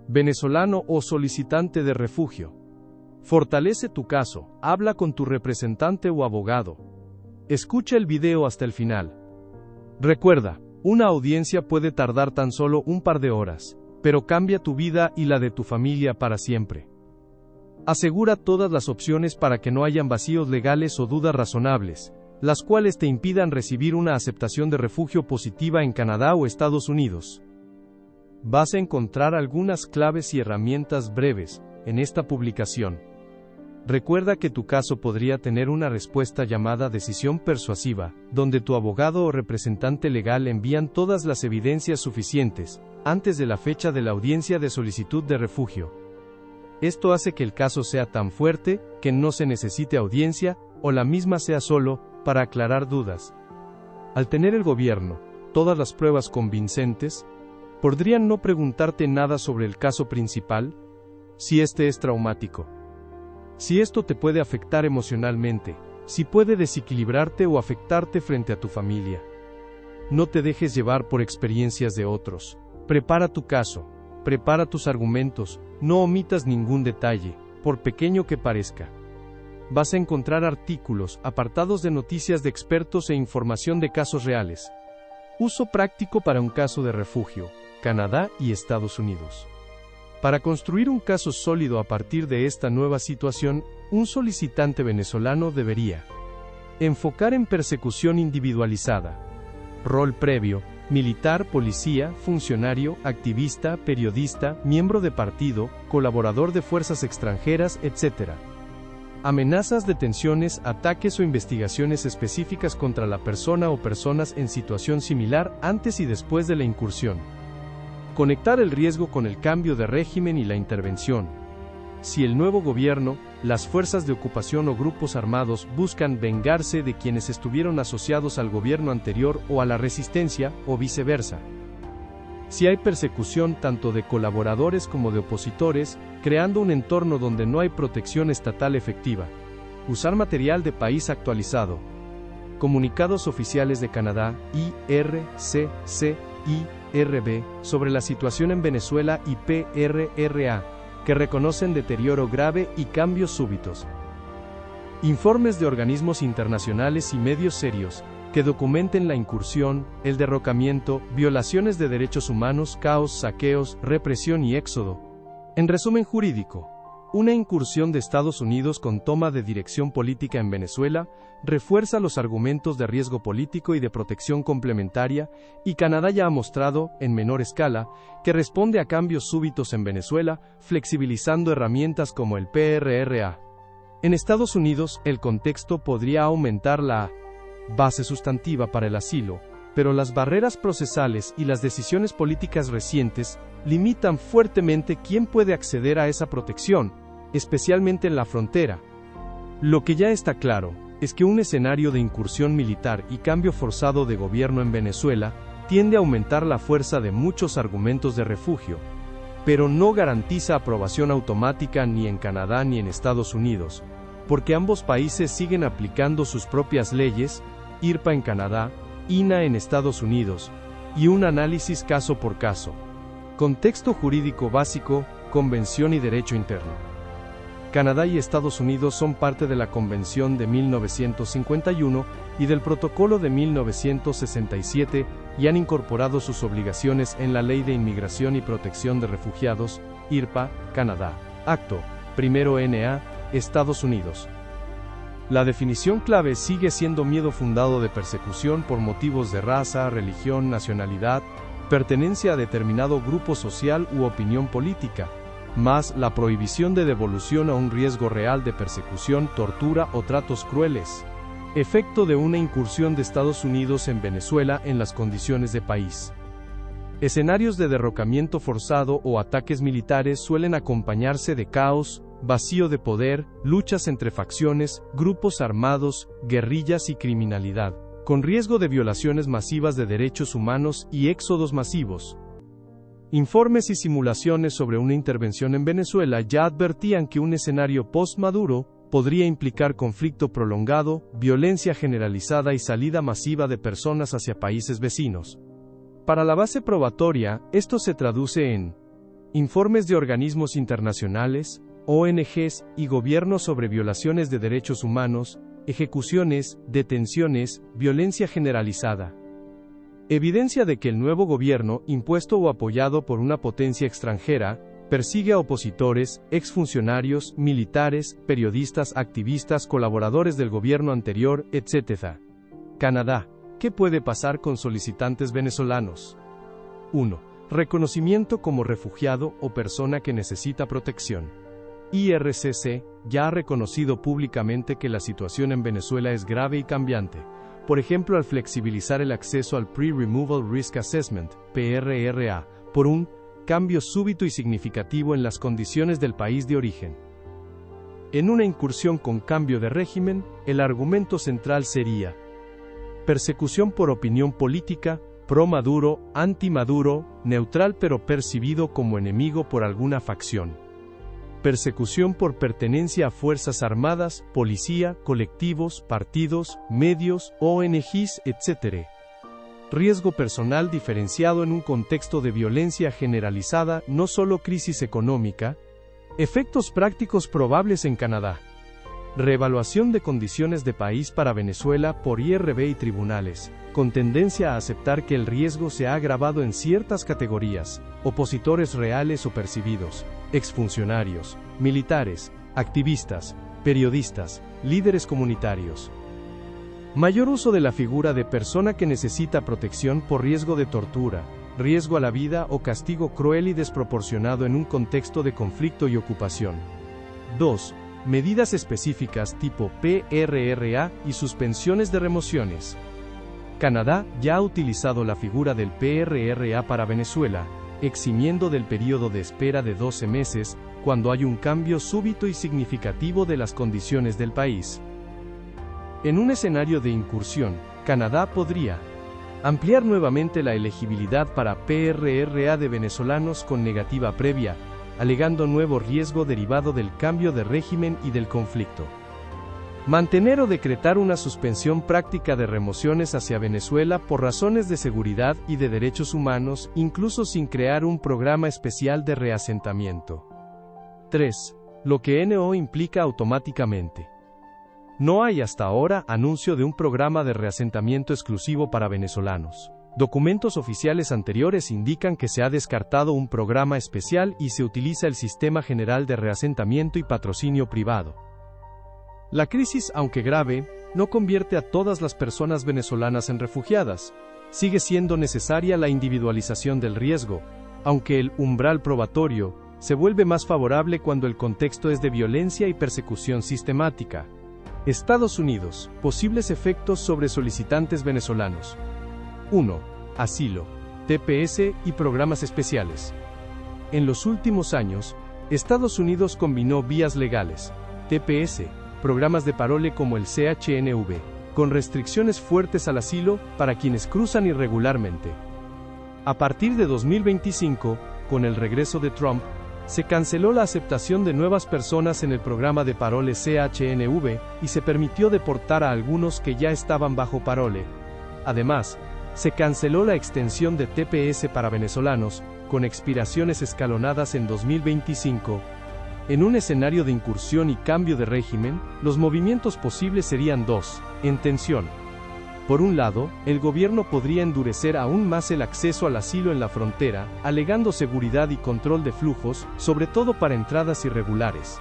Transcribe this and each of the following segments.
venezolano o solicitante de refugio. Fortalece tu caso, habla con tu representante o abogado. Escucha el video hasta el final. Recuerda, una audiencia puede tardar tan solo un par de horas, pero cambia tu vida y la de tu familia para siempre. Asegura todas las opciones para que no hayan vacíos legales o dudas razonables, las cuales te impidan recibir una aceptación de refugio positiva en Canadá o Estados Unidos. Vas a encontrar algunas claves y herramientas breves en esta publicación. Recuerda que tu caso podría tener una respuesta llamada decisión persuasiva, donde tu abogado o representante legal envían todas las evidencias suficientes, antes de la fecha de la audiencia de solicitud de refugio. Esto hace que el caso sea tan fuerte, que no se necesite audiencia, o la misma sea solo, para aclarar dudas. Al tener el gobierno todas las pruebas convincentes, ¿podrían no preguntarte nada sobre el caso principal? Si este es traumático. Si esto te puede afectar emocionalmente, si puede desequilibrarte o afectarte frente a tu familia. No te dejes llevar por experiencias de otros. Prepara tu caso, prepara tus argumentos, no omitas ningún detalle, por pequeño que parezca. Vas a encontrar artículos, apartados de noticias de expertos e información de casos reales. Uso práctico para un caso de refugio, Canadá y Estados Unidos. Para construir un caso sólido a partir de esta nueva situación, un solicitante venezolano debería enfocar en persecución individualizada, rol previo, militar, policía, funcionario, activista, periodista, miembro de partido, colaborador de fuerzas extranjeras, etc. Amenazas, detenciones, ataques o investigaciones específicas contra la persona o personas en situación similar antes y después de la incursión. Conectar el riesgo con el cambio de régimen y la intervención. Si el nuevo gobierno, las fuerzas de ocupación o grupos armados buscan vengarse de quienes estuvieron asociados al gobierno anterior o a la resistencia, o viceversa. Si hay persecución tanto de colaboradores como de opositores, creando un entorno donde no hay protección estatal efectiva. Usar material de país actualizado. Comunicados oficiales de Canadá, IRCC, IRB, sobre la situación en Venezuela y PRRA, que reconocen deterioro grave y cambios súbitos. Informes de organismos internacionales y medios serios, que documenten la incursión, el derrocamiento, violaciones de derechos humanos, caos, saqueos, represión y éxodo. En resumen jurídico, una incursión de Estados Unidos con toma de dirección política en Venezuela refuerza los argumentos de riesgo político y de protección complementaria, y Canadá ya ha mostrado, en menor escala, que responde a cambios súbitos en Venezuela, flexibilizando herramientas como el PRRA. En Estados Unidos, el contexto podría aumentar la base sustantiva para el asilo, pero las barreras procesales y las decisiones políticas recientes limitan fuertemente quién puede acceder a esa protección, especialmente en la frontera. Lo que ya está claro es que un escenario de incursión militar y cambio forzado de gobierno en Venezuela tiende a aumentar la fuerza de muchos argumentos de refugio, pero no garantiza aprobación automática ni en Canadá ni en Estados Unidos, porque ambos países siguen aplicando sus propias leyes, IRPA en Canadá, INA en Estados Unidos, y un análisis caso por caso. Contexto jurídico básico, Convención y Derecho Interno. Canadá y Estados Unidos son parte de la Convención de 1951 y del Protocolo de 1967 y han incorporado sus obligaciones en la Ley de Inmigración y Protección de Refugiados, IRPA, Canadá. Acto, primero NA, Estados Unidos. La definición clave sigue siendo miedo fundado de persecución por motivos de raza, religión, nacionalidad, pertenencia a determinado grupo social u opinión política, más la prohibición de devolución a un riesgo real de persecución, tortura o tratos crueles. Efecto de una incursión de Estados Unidos en Venezuela en las condiciones de país. Escenarios de derrocamiento forzado o ataques militares suelen acompañarse de caos, vacío de poder, luchas entre facciones, grupos armados, guerrillas y criminalidad, con riesgo de violaciones masivas de derechos humanos y éxodos masivos. Informes y simulaciones sobre una intervención en Venezuela ya advertían que un escenario post-Maduro podría implicar conflicto prolongado, violencia generalizada y salida masiva de personas hacia países vecinos. Para la base probatoria, esto se traduce en Informes de organismos internacionales, ONGs y gobiernos sobre violaciones de derechos humanos, ejecuciones, detenciones, violencia generalizada. Evidencia de que el nuevo gobierno, impuesto o apoyado por una potencia extranjera, persigue a opositores, exfuncionarios, militares, periodistas, activistas, colaboradores del gobierno anterior, etc. Canadá. ¿Qué puede pasar con solicitantes venezolanos? 1. Reconocimiento como refugiado o persona que necesita protección. IRCC ya ha reconocido públicamente que la situación en Venezuela es grave y cambiante, por ejemplo al flexibilizar el acceso al Pre-Removal Risk Assessment, PRRA, por un cambio súbito y significativo en las condiciones del país de origen. En una incursión con cambio de régimen, el argumento central sería persecución por opinión política, pro-Maduro, anti-Maduro, neutral pero percibido como enemigo por alguna facción. Persecución por pertenencia a fuerzas armadas, policía, colectivos, partidos, medios, ONGs, etc. Riesgo personal diferenciado en un contexto de violencia generalizada, no solo crisis económica. Efectos prácticos probables en Canadá. Reevaluación de condiciones de país para Venezuela por IRB y tribunales, con tendencia a aceptar que el riesgo se ha agravado en ciertas categorías: opositores reales o percibidos, exfuncionarios, militares, activistas, periodistas, líderes comunitarios. Mayor uso de la figura de persona que necesita protección por riesgo de tortura, riesgo a la vida o castigo cruel y desproporcionado en un contexto de conflicto y ocupación. 2. Medidas específicas tipo PRRA y suspensiones de remociones. Canadá ya ha utilizado la figura del PRRA para Venezuela, eximiendo del periodo de espera de 12 meses, cuando hay un cambio súbito y significativo de las condiciones del país. En un escenario de incursión, Canadá podría ampliar nuevamente la elegibilidad para PRRA de venezolanos con negativa previa, alegando nuevo riesgo derivado del cambio de régimen y del conflicto. Mantener o decretar una suspensión práctica de remociones hacia Venezuela por razones de seguridad y de derechos humanos, incluso sin crear un programa especial de reasentamiento. 3. Lo que NO implica automáticamente. No hay hasta ahora anuncio de un programa de reasentamiento exclusivo para venezolanos. Documentos oficiales anteriores indican que se ha descartado un programa especial y se utiliza el Sistema General de Reasentamiento y Patrocinio Privado. La crisis, aunque grave, no convierte a todas las personas venezolanas en refugiadas. Sigue siendo necesaria la individualización del riesgo, aunque el umbral probatorio se vuelve más favorable cuando el contexto es de violencia y persecución sistemática. Estados Unidos. Posibles efectos sobre solicitantes venezolanos. 1. Asilo, TPS y programas especiales. En los últimos años, Estados Unidos combinó vías legales, TPS, programas de parole como el CHNV, con restricciones fuertes al asilo para quienes cruzan irregularmente. A partir de 2025, con el regreso de Trump, se canceló la aceptación de nuevas personas en el programa de parole CHNV y se permitió deportar a algunos que ya estaban bajo parole. Además, se canceló la extensión de TPS para venezolanos, con expiraciones escalonadas en 2025. En un escenario de incursión y cambio de régimen, los movimientos posibles serían dos, en tensión. Por un lado, el gobierno podría endurecer aún más el acceso al asilo en la frontera, alegando seguridad y control de flujos, sobre todo para entradas irregulares.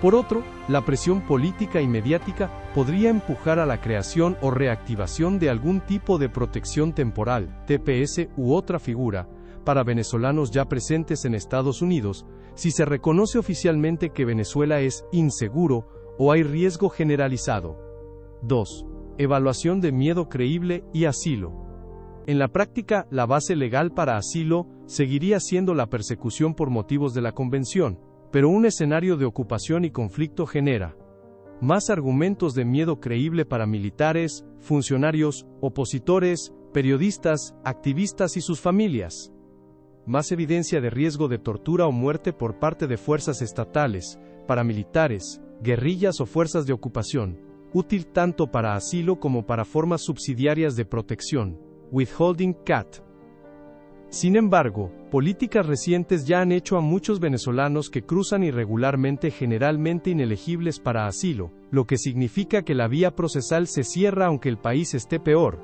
Por otro, la presión política y mediática podría empujar a la creación o reactivación de algún tipo de protección temporal, TPS u otra figura, para venezolanos ya presentes en Estados Unidos, si se reconoce oficialmente que Venezuela es inseguro o hay riesgo generalizado. 2. Evaluación de miedo creíble y asilo. En la práctica, la base legal para asilo seguiría siendo la persecución por motivos de la Convención, pero un escenario de ocupación y conflicto genera más argumentos de miedo creíble para militares, funcionarios, opositores, periodistas, activistas y sus familias. Más evidencia de riesgo de tortura o muerte por parte de fuerzas estatales, paramilitares, guerrillas o fuerzas de ocupación, útil tanto para asilo como para formas subsidiarias de protección, withholding CAT. Sin embargo, políticas recientes ya han hecho a muchos venezolanos que cruzan irregularmente generalmente inelegibles para asilo, lo que significa que la vía procesal se cierra aunque el país esté peor,